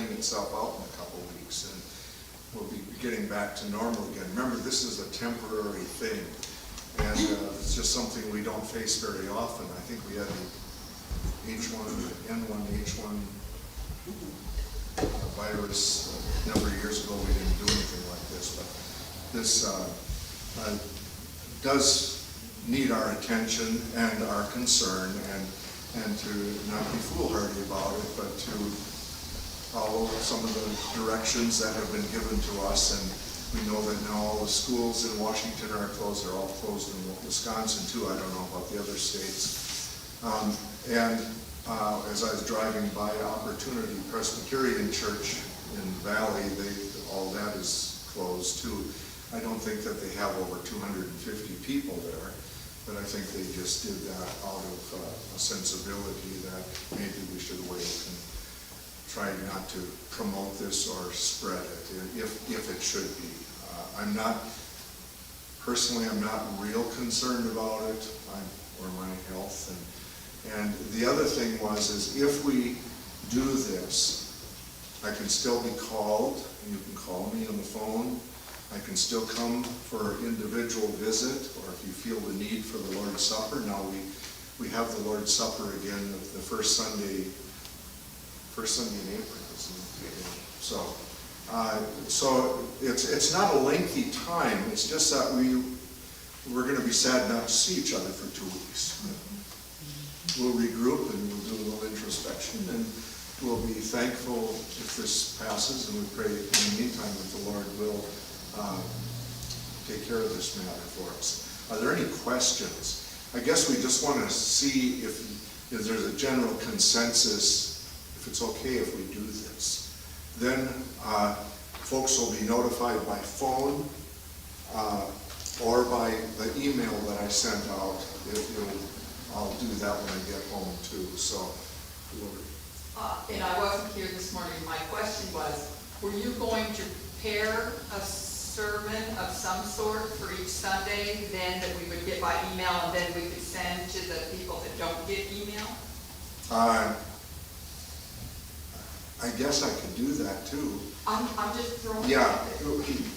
playing itself out in a couple of weeks, and we'll be getting back to normal again. Remember, this is a temporary thing, and it's just something we don't face very often. I think we had the H1N1 virus a number of years ago. We didn't do anything like this, but this does need our attention and our concern, and to not be foolhardy about it, but to follow some of the directions that have been given to us. And we know that now all the schools in Washington are closed. They're all closed in Wisconsin too. I don't know about the other states. As I was driving by Opportunity Presbyterian Church in Valley, all that is closed too. I don't think that they have over 250 people there, but I think they just did that out of a sensibility that maybe we should wait and try not to promote this or spread it, if it should be. Personally, I'm not real concerned about it, or my health. And the other thing is if we do this, I can still be called, and you can call me on the phone. I can still come for individual visit, or if you feel the need for the Lord's Supper. Now we have the Lord's Supper again the first Sunday in April, isn't it? So it's not a lengthy time. It's just that we're going to be sad not to see each other for 2 weeks. We'll regroup and we'll do a little introspection, and we'll be thankful if this passes, and we pray in the meantime that the Lord will take care of this matter for us. Are there any questions? I guess we just want to see if there's a general consensus, if it's okay if we do this. Then folks will be notified by phone or by the email that I sent out. I'll do that when I get home too. So, and I wasn't here this morning. My question was, were you going to prepare a sermon of some sort for each Sunday then that we would get by email, and then we could send to the people that don't get email? I guess I could do that too. I'm just throwing Yeah, it.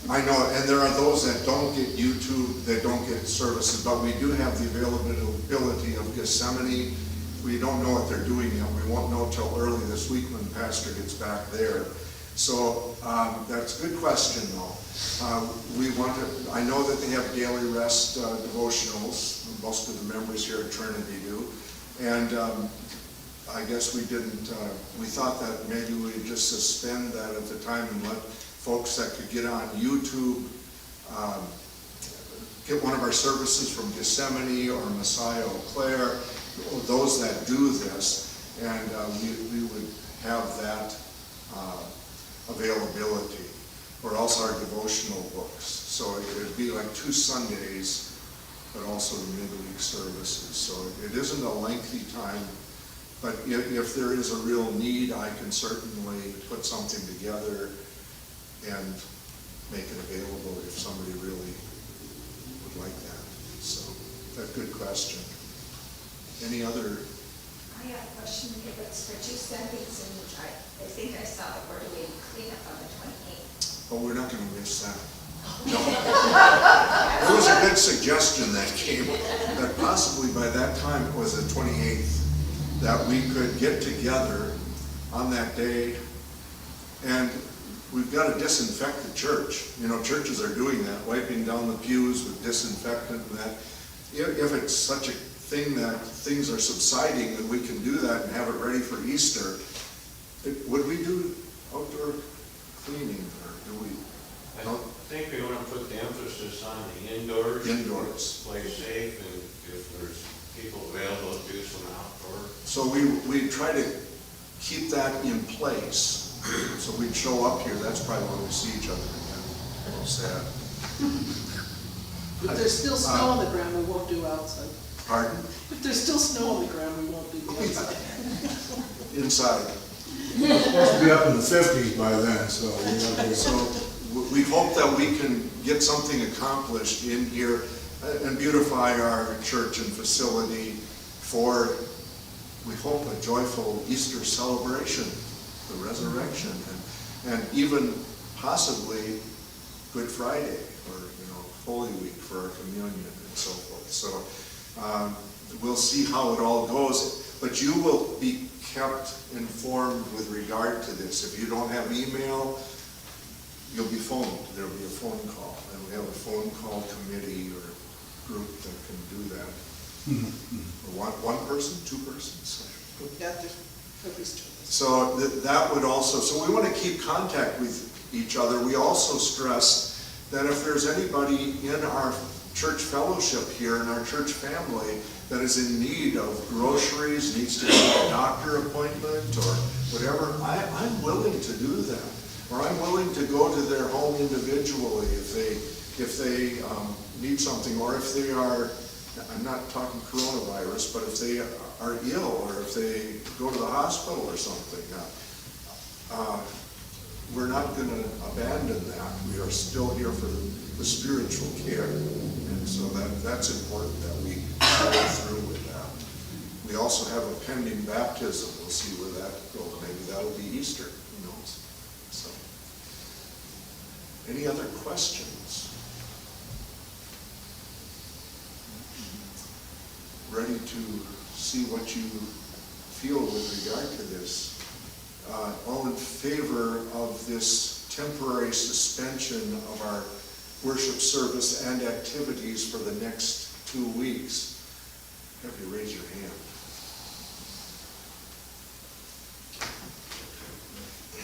I know, and there are those that don't get YouTube, that don't get services, but we do have the availability of Gethsemane. We don't know what they're doing yet. We won't know till early this week when Pastor gets back there. So that's a good question though. I know that they have daily rest devotionals. Most of the members here at Trinity do. And I guess we thought that maybe we'd just suspend that at the time and let folks that could get on YouTube get one of our services from Gethsemane or Messiah Eau Claire, those that do this, and we would have that availability, or else our devotional books. So it would be like 2 Sundays, but also the midweek services. So it isn't a lengthy time. But if there is a real need, I can certainly put something together and make it available if somebody really would like that. So that's a good question. Any other? I have a question. If it's for 2 Sundays, and I think I saw that we're doing cleanup on the 28th. Oh, we're not going to miss that. No. There was a good suggestion that came, that possibly by that time it was the 28th, that we could get together on that day, and we've got to disinfect the church. You know, churches are doing that, wiping down the pews with disinfectant and that. If it's such a thing that things are subsiding, and we can do that and have it ready for Easter, would we do outdoor cleaning, or do we? I think we want to put the emphasis on the indoors. Indoors. Play safe, and if there's people available to do some outdoor. So we try to keep that in place. So we'd show up here. That's probably when we see each other again. A little sad. If there's still snow on the ground, we won't do outside. Pardon? If there's still snow on the ground, we won't do the outside. Inside. It's supposed to be up in the 50s by then, so We hope that we can get something accomplished in here and beautify our church and facility for, we hope, a joyful Easter celebration, the resurrection, and and even possibly Good Friday, or, Holy Week for our communion and so forth. So, we'll see how it all goes, but you will be kept informed with regard to this. If you don't have email, you'll be phoned. There'll be a phone call, and we have a phone call committee or group that can do that. One person, two persons? Yeah, there's at least 2 of us. So that would also, so we want to keep contact with each other. We also stress that if there's anybody in our church fellowship here, in our church family, that is in need of groceries, needs to get a doctor appointment or whatever, I'm willing to do that. Or I'm willing to go to their home individually if they need something, or if they are, I'm not talking coronavirus, but if they are ill, or if they go to the hospital or something. We're not going to abandon that. We are still here for the spiritual care. And so that's important that we follow through with that. We also have a pending baptism. We'll see where that goes. Maybe that'll be Easter. Who knows? So, any other questions? Ready to see what you feel with regard to this? All in favor of this temporary suspension of our worship service and activities for the next 2 weeks? Have you raise your hand?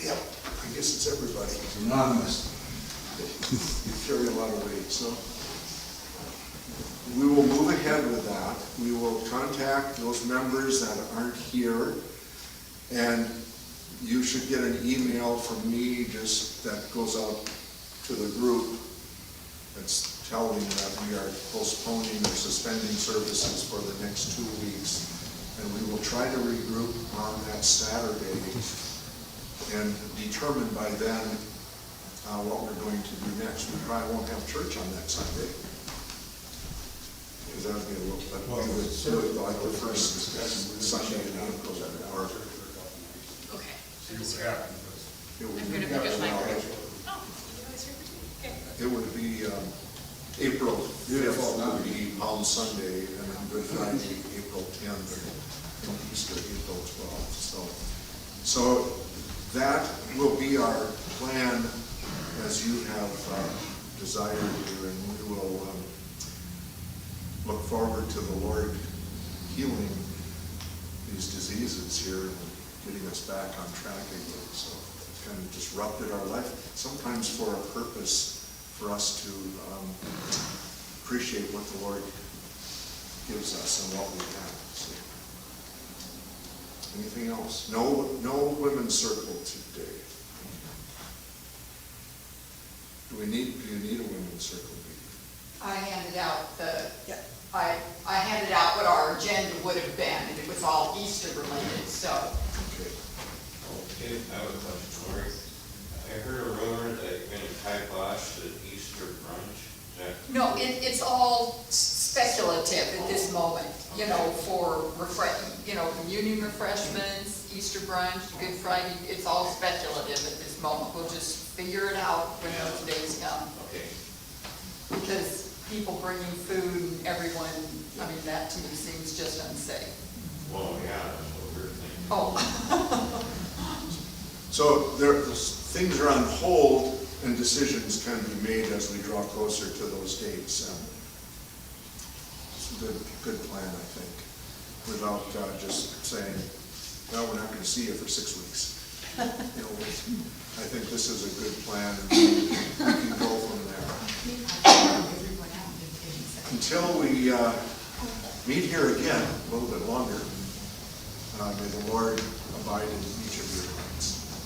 Yep, I guess it's everybody. Anonymous. You carry a lot of weight, so. We will move ahead with that. We will contact those members that aren't here, and you should get an email from me just that goes out to the group that's telling that we are postponing or suspending services for the next 2 weeks. And we will try to regroup on that Saturday and determine by then what we're going to do next. We probably won't have church on that Sunday, because that would be a little, but we would do it like the first Sunday in April, or Okay. it would I'm be, gonna pick up my well, group. Oh, okay. it would be April 5th would be Palm Sunday, and then Good Friday, April 10th, and Easter, April 12th. So that will be our plan as you have desired to, and we will look forward to the Lord healing these diseases here and getting us back on track again. So it kind of disrupted our life, sometimes for a purpose, for us to appreciate what the Lord gives us and what we have. So, anything else? No women's circle today. Do you need a women's circle meeting? I handed out Yeah. I handed out what our agenda would have been, and it was all Easter related, so. Okay. Okay, I have a question, Lori. I heard a rumor that you're going to kibosh the Easter brunch. Is that? No, it's all speculative at this moment, for communion refreshments, Easter brunch, Good Friday, it's all speculative at this moment. We'll just figure it out when those days come. Okay. Because people bringing food and everyone, that to me seems just unsafe. Well, yeah, that's what we're thinking. Oh. So things are on hold and decisions can be made as we draw closer to those dates. It's a good plan, I think, without just saying, no, we're not going to see you for 6 weeks. I think this is a good plan, and we can go from there. Until we meet here again, a little bit longer, may the Lord abide in each of your